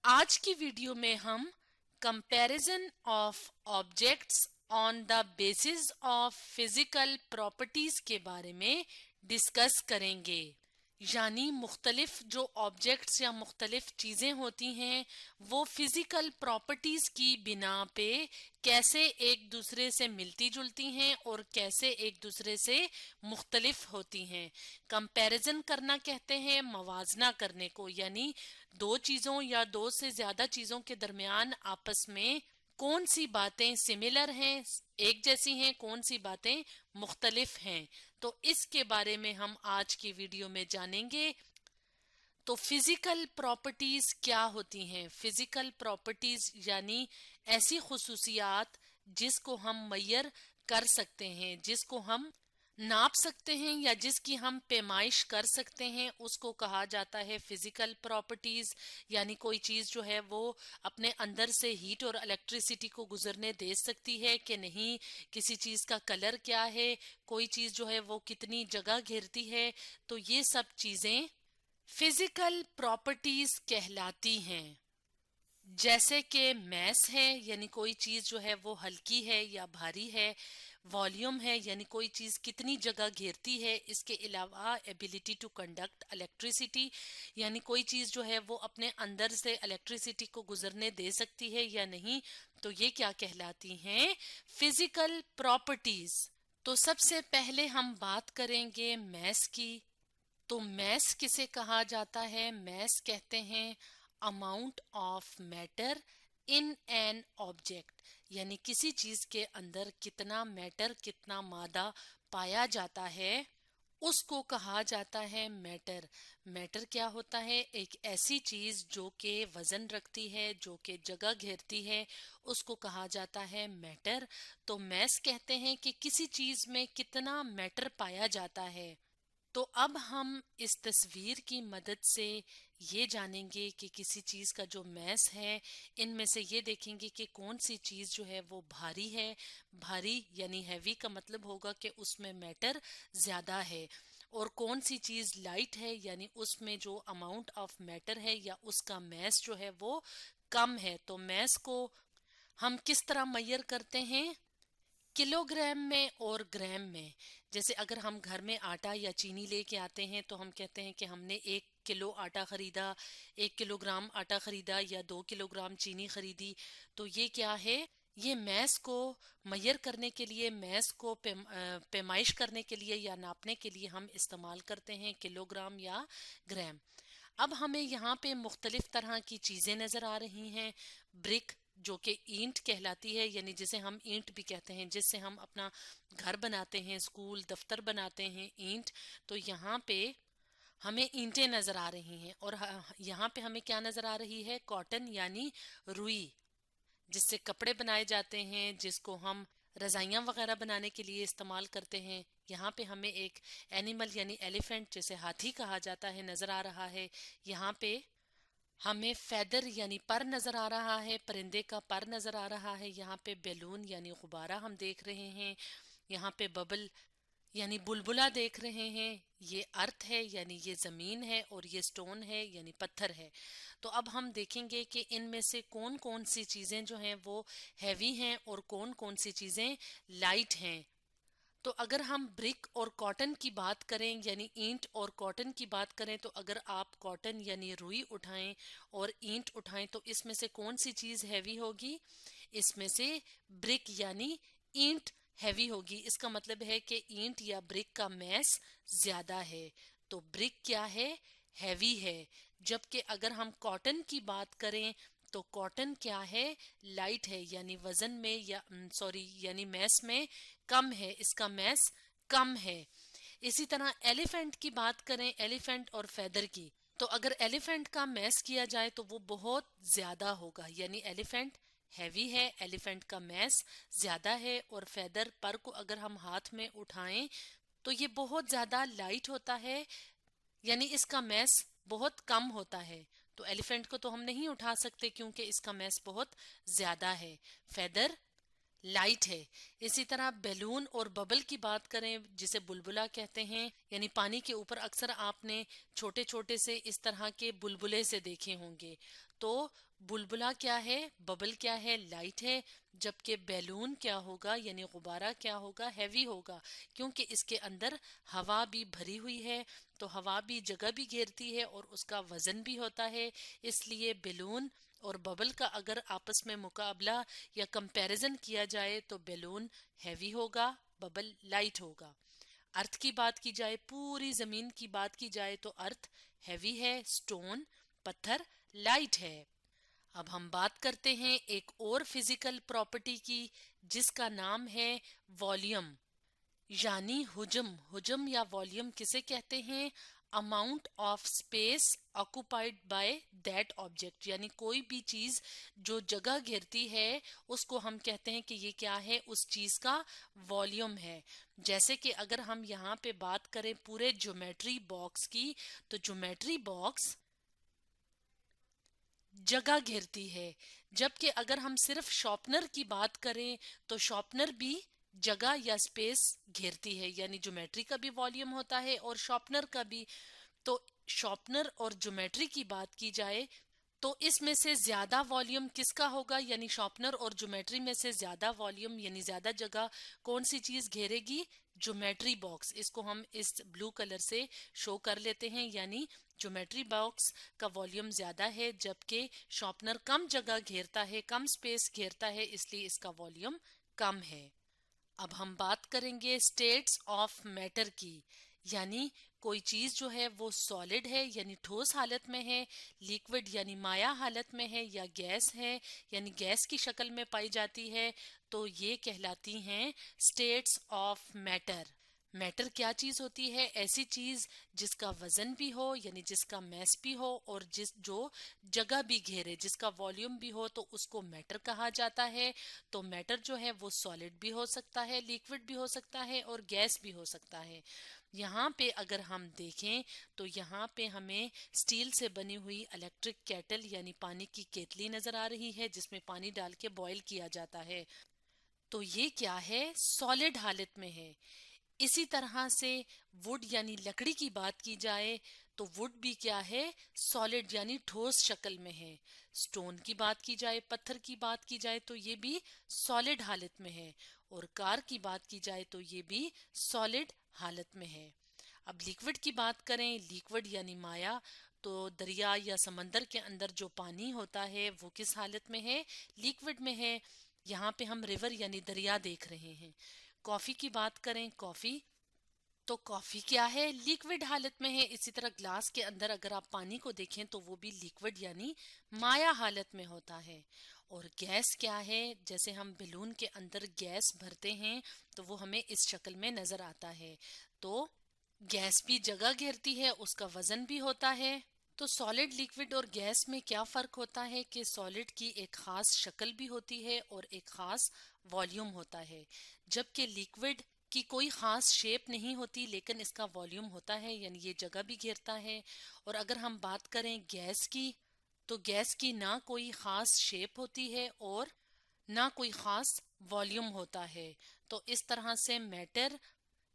आज की वीडियो में हम comparison of objects on the basis of physical properties के बारे में डिस्कस करेंगे। यानी मुख्तलिफ जो ऑब्जेक्ट्स या मुख्तलिफ चीज़ें होती हैं वो फिजिकल प्रॉपर्टीज की बिना पे कैसे एक दूसरे से मिलती जुलती हैं और कैसे एक दूसरे से मुख्तलिफ होती हैं। कंपैरिजन करना कहते हैं मवाजना करने को, यानी दो चीज़ों या दो से ज़्यादा चीज़ों के दरमियान आपस में कौन सी बातें सिमिलर हैं, एक जैसी हैं, कौन सी बातें मुख्तलिफ हैं। तो इसके बारे में हम आज की वीडियो में जानेंगे। तो फिजिकल प्रॉपर्टीज क्या होती हैं? फिजिकल प्रॉपर्टीज यानी ऐसी खुसूसियात जिसको हम मैयर कर सकते हैं, जिसको हम नाप सकते हैं या जिसकी हम पैमाइश कर सकते हैं, उसको कहा जाता है फिजिकल प्रॉपर्टीज। यानी कोई चीज जो है वो अपने अंदर से हीट और इलेक्ट्रिसिटी को गुजरने दे सकती है कि नहीं, किसी चीज का कलर क्या है, कोई चीज जो है वो कितनी जगह घेरती है, तो ये सब चीजें फिजिकल प्रॉपर्टीज कहलाती हैं। जैसे कि मैस है यानी कोई चीज जो है वो हल्की है या भारी है, वॉल्यूम है यानी कोई चीज कितनी जगह घेरती है, इसके अलावा एबिलिटी टू कंडक्ट इलेक्ट्रिसिटी यानी कोई चीज जो है वो अपने अंदर से इलेक्ट्रिसिटी को गुजरने दे सकती है या नहीं, तो ये क्या कहलाती हैं? Physical properties. तो सबसे पहले हम बात करेंगे मैस की। तो मैस किसे कहा जाता है? मैस कहते हैं amount of matter in an object, यानी किसी चीज के अंदर कितना मैटर, कितना मादा पाया जाता है, उसको कहा जाता है मैटर। मैटर क्या होता है? एक ऐसी चीज जो कि वजन रखती है, जो कि जगह घेरती है, उसको कहा जाता है मैटर। तो मैस कहते हैं कि किसी चीज में कितना मैटर पाया जाता है। तो अब हम इस तस्वीर की मदद से ये जानेंगे कि किसी चीज़ का जो मैस है, इनमें से ये देखेंगे कि कौन सी चीज़ जो है वो भारी है। भारी यानी हैवी का मतलब होगा कि उसमें मैटर ज़्यादा है, और कौन सी चीज़ लाइट है यानी उसमें जो अमाउंट ऑफ मैटर है या उसका मैस जो है वो कम है। तो मैस को हम किस तरह मैयर करते हैं? किलोग्राम में और ग्राम में। जैसे अगर हम घर में आटा या चीनी लेके आते हैं तो हम कहते हैं कि हमने 1 किलो आटा खरीदा, 1 किलोग्राम आटा खरीदा या 2 किलोग्राम चीनी खरीदी। तो ये क्या है? ये मैस को मैयर करने के लिए, मैस को पैमाइश करने के लिए या नापने के लिए हम इस्तेमाल करते हैं किलोग्राम या ग्राम। अब हमें यहाँ पे मुख्तलिफ तरह की चीज़ें नज़र आ रही हैं। ब्रिक जो कि ईंट कहलाती है, यानी जिसे हम ईंट भी कहते हैं, जिससे हम अपना घर बनाते हैं, स्कूल दफ्तर बनाते हैं, ईंट। तो यहाँ पे हमें ईंटें नज़र आ रही हैं, और यहाँ पे हमें क्या नज़र आ रही है? कॉटन यानी रुई, जिससे कपड़े बनाए जाते हैं, जिसको हम रजाइयाँ वगैरह बनाने के लिए इस्तेमाल करते हैं। यहाँ पे हमें एक एनिमल यानी एलिफेंट, जैसे हाथी कहा जाता है, नज़र आ रहा है। यहाँ पे हमें फेदर यानी पर नज़र आ रहा है, परिंदे का पर नज़र आ रहा है। यहाँ पे बैलून यानी गुब्बारा हम देख रहे हैं। यहाँ पे बबल यानी बुलबुला देख रहे हैं। ये अर्थ है यानी ये ज़मीन है, और ये स्टोन है यानी पत्थर है। तो अब हम देखेंगे कि इनमें से कौन कौन सी चीज़ें जो हैं वो हैवी हैं और कौन कौन सी चीज़ें लाइट हैं। तो अगर हम ब्रिक और कॉटन की बात करें, यानी ईंट और कॉटन की बात करें, तो अगर आप कॉटन यानी रुई उठाएं और ईंट उठाएं तो इसमें से कौन सी चीज़ हैवी होगी? इसमें से ब्रिक यानी ईंट हैवी होगी। इसका मतलब है कि ईंट या ब्रिक का मैस ज़्यादा है। तो ब्रिक क्या है? हैवी है। जबकि अगर हम कॉटन की बात करें तो कॉटन क्या है? लाइट है, यानी वजन में या सॉरी यानी मैस में कम है, इसका मैस कम है। इसी तरह एलिफेंट की बात करें, एलिफेंट और फेदर की, तो अगर एलिफेंट का मैस किया जाए तो वो बहुत ज्यादा होगा, यानी एलिफेंट हैवी है, एलिफेंट का मैस ज्यादा है। और फेदर पर को अगर हम हाथ में उठाएं तो ये बहुत ज्यादा लाइट होता है, यानी इसका मैस बहुत कम होता है। तो एलिफेंट को तो हम नहीं उठा सकते क्योंकि इसका मैस बहुत ज्यादा है। फेदर लाइट है। इसी तरह बैलून और बबल की बात करें, जिसे बुलबुला कहते हैं, यानी पानी के ऊपर अक्सर आपने छोटे छोटे से इस तरह के बुलबुले से देखे होंगे। تو बुलबुला क्या है, बबल क्या है, लाइट है, जबकि बैलून क्या होगा यानी गुब्बारा क्या होगा, हैवी होगा, क्योंकि इसके अंदर हवा भी भरी हुई है। तो हवा भी जगह भी घेरती है और उसका वजन भी होता है, इसलिए बैलून और बबल का अगर आपस में मुकाबला या कंपैरिजन किया जाए तो बैलून हैवी होगा, बबल लाइट होगा। अर्थ की बात की जाए, पूरी जमीन की बात की जाए तो अर्थ हैवी है, स्टोन पत्थर लाइट है। अब हम बात करते हैं एक और फिजिकल प्रॉपर्टी की, जिसका नाम है वॉल्यूम यानी हुजम। हुजम या वॉल्यूम किसे कहते हैं? Amount of space occupied by that object, यानी कोई भी चीज जो जगह घेरती है उसको हम कहते हैं कि ये क्या है, उस चीज का वॉल्यूम है। जैसे कि अगर हम यहाँ पे बात करें पूरे ज्योमेट्री बॉक्स की, तो ज्योमेट्री बॉक्स जगह घेरती है, जबकि अगर हम सिर्फ शॉर्पनर की बात करें तो शॉर्पनर भी जगह या स्पेस घेरती है, यानी ज्योमेट्री का भी वॉल्यूम होता है और शॉर्पनर का भी। तो शॉर्पनर और ज्योमेट्री की बात की जाए तो इसमें से ज्यादा वॉल्यूम किसका होगा, यानी शॉर्पनर और ज्योमेट्री में से ज्यादा वॉल्यूम यानी ज्यादा जगह कौन सी चीज घेरेगी? Geometry box. इसको हम इस ब्लू कलर से शो कर लेते हैं, यानी ज्योमेट्री बॉक्स का वॉल्यूम ज्यादा है, जबकि शॉर्पनर कम जगह घेरता है, कम स्पेस घेरता है, इसलिए इसका वॉल्यूम कम है। अब हम बात करेंगे स्टेट्स ऑफ मैटर की, यानी कोई चीज जो है वो सॉलिड है यानी ठोस हालत में है, लिक्विड यानी माया हालत में है, या गैस है यानी गैस की शक्ल में पाई जाती है, तो ये कहलाती हैं स्टेट्स ऑफ मैटर। मैटर क्या चीज होती है? ऐसी चीज जिसका वजन भी हो यानी जिसका मैस भी हो और जिस जो जगह भी घेरे, जिसका वॉल्यूम भी हो, तो उसको मैटर कहा जाता है। तो मैटर जो है वो सॉलिड भी हो सकता है, लिक्विड भी हो सकता है और गैस भी हो सकता है। यहाँ पे अगर हम देखें तो यहाँ पे हमें स्टील से बनी हुई इलेक्ट्रिक केटल यानी पानी की केतली नजर आ रही है, जिसमें पानी डाल के बॉईल किया जाता है। तो ये क्या है? सॉलिड हालत में है। इसी तरह से वुड यानी लकड़ी की बात की जाए तो वुड भी क्या है? सॉलिड यानी ठोस शक्ल में है। स्टोन की बात की जाए, पत्थर की बात की जाए तो ये भी सॉलिड हालत में है। और कार की बात की जाए तो ये भी सॉलिड हालत में है। अब लिक्विड की बात करें, लिक्विड यानी माया, तो दरिया या समंदर के अंदर जो पानी होता है वो किस हालत में है? लिक्विड में है। यहाँ पे हम रिवर यानी दरिया देख रहे हैं। कॉफी की बात करें, कॉफी, तो कॉफी क्या है? लिक्विड हालत में है। इसी तरह ग्लास के अंदर अगर आप पानी को देखें तो वो भी लिक्विड यानी माया हालत में होता है। और गैस क्या है? जैसे हम बैलून के अंदर गैस भरते हैं तो वो हमें इस शक्ल में नजर आता है। तो गैस भी जगह घेरती है, उसका वजन भी होता है। तो सॉलिड, लिक्विड और गैस में क्या फर्क होता है कि सॉलिड की एक खास शक्ल भी होती है और एक खास वॉल्यूम होता है, जबकि लिक्विड की कोई खास शेप नहीं होती लेकिन इसका वॉल्यूम होता है यानी ये जगह भी घेरता है। और अगर हम बात करें गैस की, तो गैस की ना कोई खास शेप होती है और ना कोई खास वॉल्यूम होता है। तो इस तरह से मैटर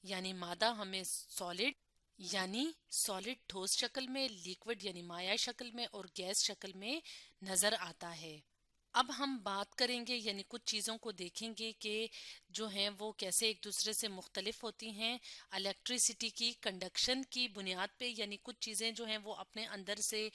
यानी मादा हमें सॉलिड यानी सॉलिड ठोस शक्ल में, लिक्विड यानी माया शक्ल में और गैस शक्ल में नजर आता है। अब हम बात करेंगे यानी कुछ चीज़ों को देखेंगे कि जो हैं वो कैसे एक दूसरे से मुख्तलिफ होती हैं। इलेक्ट्रिसिटी की कंडक्शन की बुनियाद पे, यानी कुछ चीज़ें जो हैं वो अपने अंदर से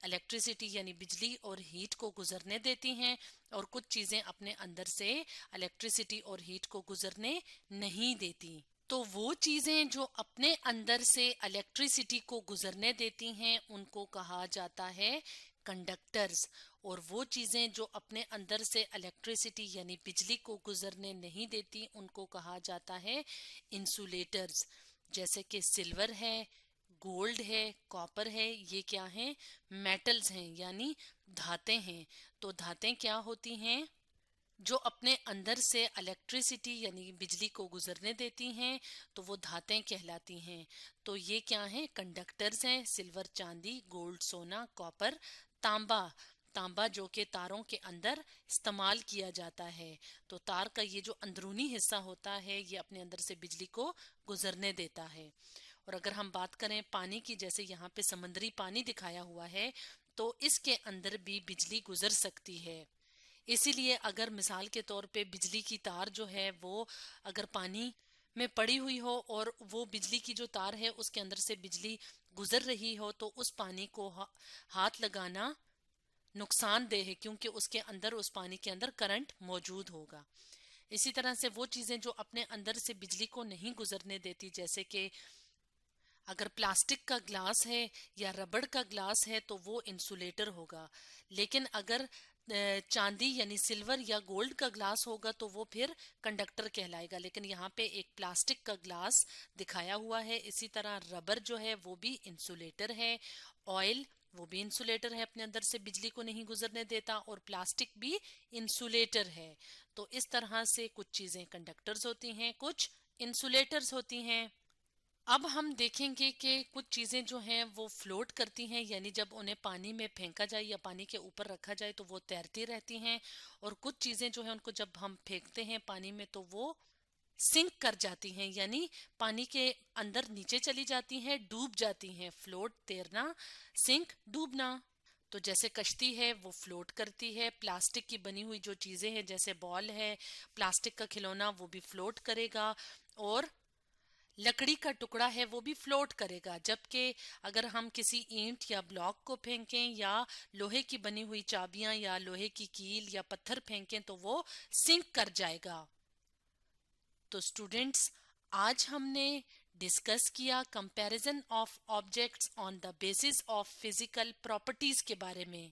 इलेक्ट्रिसिटी यानी बिजली और हीट को गुजरने देती हैं और कुछ चीज़ें अपने अंदर से इलेक्ट्रिसिटी और हीट को गुजरने नहीं देती। तो वो चीजें जो अपने अंदर से इलेक्ट्रिसिटी को गुजरने देती हैं उनको कहा जाता है कंडक्टर्स, और वो चीजें जो अपने अंदर से इलेक्ट्रिसिटी यानी बिजली को गुजरने नहीं देती उनको कहा जाता है इंसुलेटर्स। जैसे कि सिल्वर है, गोल्ड है, कॉपर है, ये क्या हैं? मेटल्स हैं यानी धातें हैं। तो धातें क्या होती हैं? जो अपने अंदर से इलेक्ट्रिसिटी यानी बिजली को गुजरने देती हैं, तो वो धातें कहलाती हैं। तो ये क्या हैं? कंडक्टर्स हैं। सिल्वर चांदी, गोल्ड सोना, कॉपर तांबा। तांबा जो कि तारों के अंदर इस्तेमाल किया जाता है। तो तार का ये जो अंदरूनी हिस्सा होता है ये अपने अंदर से बिजली को गुजरने देता है। और अगर हम बात करें पानी की, जैसे यहाँ पे समंदरी पानी दिखाया हुआ है, تو اس کے اندر بھی بجلی گزر سکتی ہے. اسی لیے اگر مثال کے طور پہ بجلی کی تار جو ہے وہ اگر پانی میں پڑی ہوئی ہو اور وہ بجلی کی جو تار ہے اس کے اندر سے بجلی گزر رہی ہو تو اس پانی کو ہاتھ لگانا نقصان دہ ہے کیونکہ اس پانی کے اندر کرنٹ موجود ہوگا. اسی طرح سے وہ چیزیں جو اپنے اندر سے بجلی کو نہیں گزرنے دیتی جیسے کہ اگر پلاسٹک کا گلاس ہے یا ربڑ کا گلاس ہے تو وہ انسولیٹر ہوگا. لیکن اگر چاندی یعنی سلور یا گولڈ کا گلاس ہوگا تو وہ پھر کنڈکٹر کہلائے گا. لیکن یہاں پہ ایک پلاسٹک کا گلاس دکھایا ہوا ہے. اسی طرح ربر جو ہے وہ بھی انسولیٹر ہے. آئل وہ بھی انسولیٹر ہے, اپنے اندر سے بجلی کو نہیں گزرنے دیتا, اور پلاسٹک بھی انسولیٹر ہے. تو اس طرح سے کچھ چیزیں کنڈکٹرز ہوتی ہیں, کچھ انسولیٹرز ہوتی ہیں. اب ہم دیکھیں گے کہ کچھ چیزیں جو ہیں وہ فلوٹ کرتی ہیں, یعنی جب انہیں پانی میں پھینکا جائے یا پانی کے اوپر رکھا جائے تو وہ تیرتی رہتی ہیں, اور کچھ چیزیں جو ہیں ان کو جب ہم پھینکتے ہیں پانی میں تو وہ سنک کر جاتی ہیں, یعنی پانی کے اندر نیچے چلی جاتی ہیں, ڈوب جاتی ہیں. فلوٹ تیرنا, سنک ڈوبنا. تو جیسے کشتی ہے وہ فلوٹ کرتی ہے, پلاسٹک کی بنی ہوئی جو چیزیں ہیں جیسے بال ہے, پلاسٹک کا کھلونا وہ بھی فلوٹ کرے گا, اور لکڑی کا ٹکڑا ہے وہ بھی فلوٹ کرے گا. جبکہ اگر ہم کسی اینٹ یا بلاک کو پھینکیں یا لوہے کی بنی ہوئی چابیاں یا لوہے کی کیل یا پتھر پھینکیں تو وہ سنک کر جائے گا. تو اسٹوڈینٹس, آج ہم نے ڈسکس کیا comparison of objects on the basis of physical properties کے بارے میں.